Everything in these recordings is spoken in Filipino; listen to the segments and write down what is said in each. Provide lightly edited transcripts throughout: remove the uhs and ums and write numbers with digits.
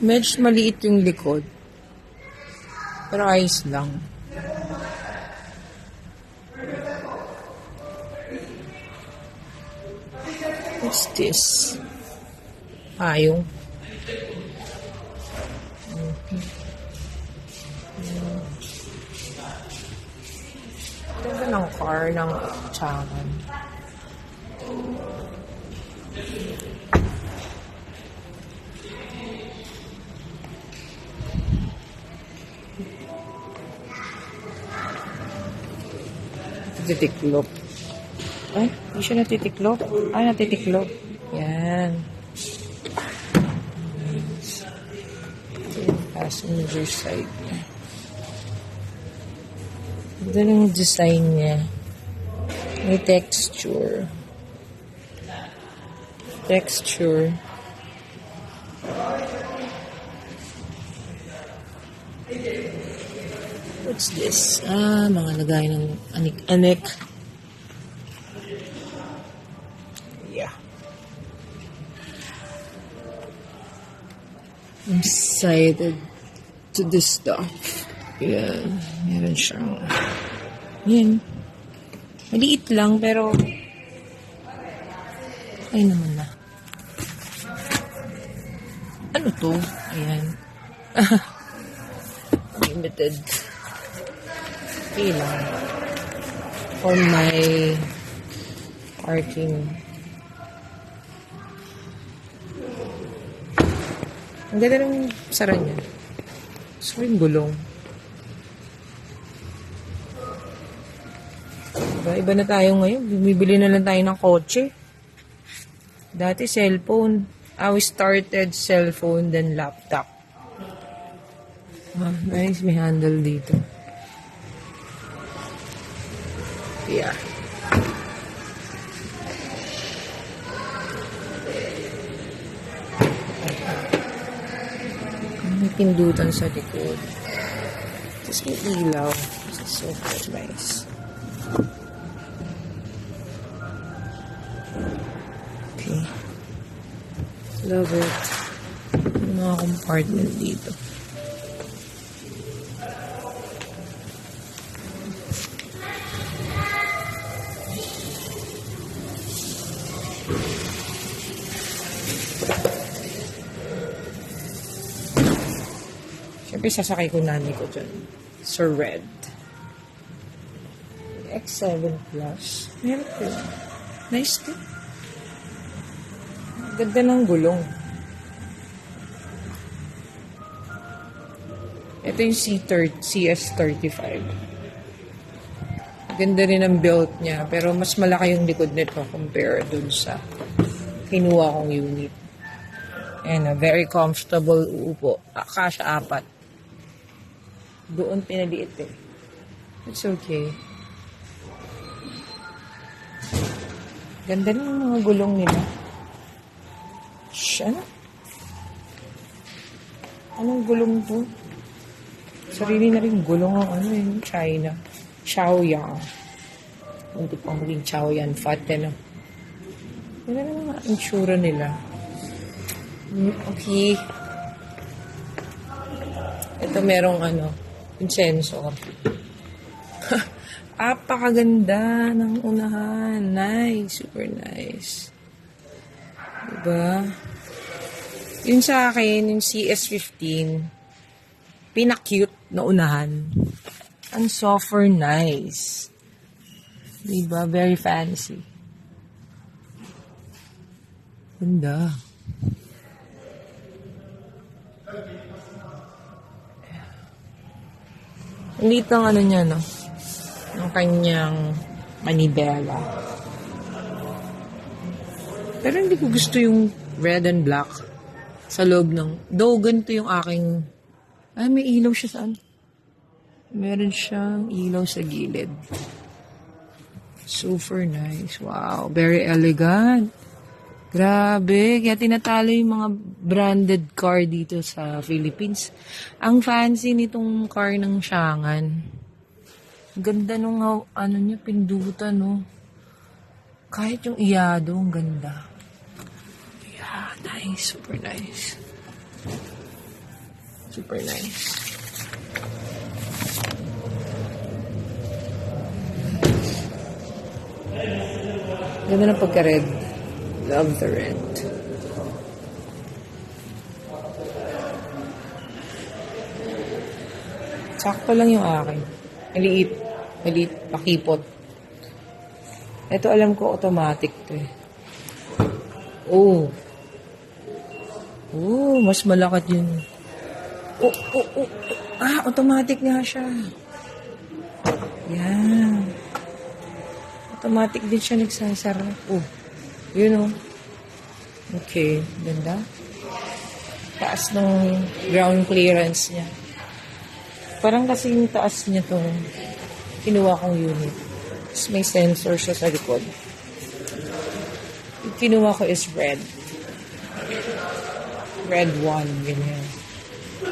Medyo maliit yung likod. Pero ayos lang. What's this? Payong. Ganda ng car ng Changan. Natitiklop. Ay, hindi siya natitiklop. Ay, natitiklop. Yan. Ito yung passenger side niya. Ito yung design niya. May texture. What's this? Mga lagay ng anik-anik. Yeah. I'm excited to this stuff. Yan. Meron siyang... Yan. Maliit lang, pero... Ay naman na. Ano to? Ayan. Limited. Okay lang. For my parking. Ang ganda ng sara niya. Gusto ko yung gulong. Iba na tayo ngayon. Bumibili na lang tayo ng kotse. Dati cellphone. We started cellphone, then laptop. Nice. May handle dito. Yeah. May pindutan sa likod. Tapos may ilaw. This is so nice. Okay. Love it. Yung mga compartment dito. Siyempre, sasakay ko nanay ko dyan. Sa red. X7 Plus. Meron ko. Nice din. Ganda ng gulong. Ito yung CS35. Ganda rin ang build niya. Pero mas malaki yung likod nito compare dun sa kinuha kong unit. And very comfortable upo. Kasha 4. Doon pinaliit eh. It's okay. Ganda rin ng mga gulong nila. Ano? Anong gulong to? Sarili na rin gulong ang yung China. Xiaoyang. Hindi pang maging Xiaoyan. Fat na. Ganda na mga insura nila. Okay. Ito merong yung sensor. Apakaganda ng unahan. Nice. Super nice. Diba? Yun sa akin, yung CS15, pinaka-cute na unahan. Ang software nice. Diba? Very fancy. Ganda. Hindi ang niya, no? Ang kanyang manibela. Pero hindi ko gusto yung red and black sa loob ng... Though, ganito yung aking... may ilaw siya saan? Meron siyang ilaw sa gilid. Super nice. Wow. Very elegant. Grabe. Kaya tinatalo yung mga branded car dito sa Philippines. Ang fancy nitong car ng Changan. Ganda nung niya, pindutan, no? Kahit yung iyado, ang ganda. Yeah, nice. Super nice. Super nice. Ganda ng pagka-red. Love the red. Sakto lang yung akin. Maliit. Maliit. Pakipot. Ito alam ko automatic to eh. Oh. Oh, mas malakat yun. Oh. Ah, automatic nga siya. Yan. Automatic din siya nagsasara. Oh. Yun oh. Okay. Ganda. Taas ng ground clearance niya. Parang kasi yung taas niya to, kinuha kong unit. Tapos may sensor siya sa likod. Yung kinuha ko is red. Red 1, ganyan.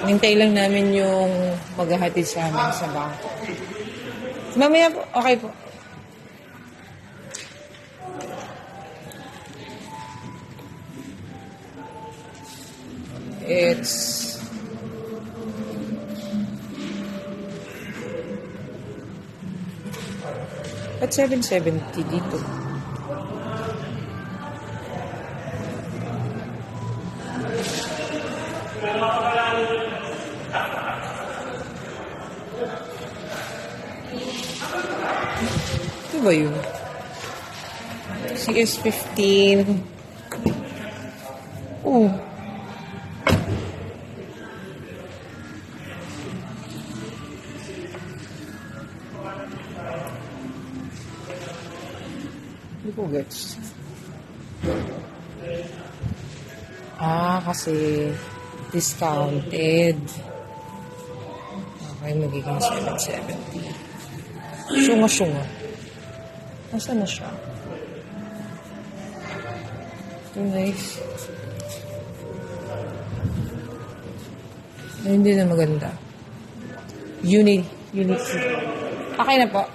Hintay lang namin yung maghahatid sa amin sa bangko. Mamaya po, okay po. It's at 770 dito. Ito ba yun? CS15. Oh. Hindi ko gets. Ah, kasi discounted. Okay, magiging 770. Syunga-syunga. Nasaan na siya? Ito, nice. Ay, hindi na maganda. Unit. Okay na po.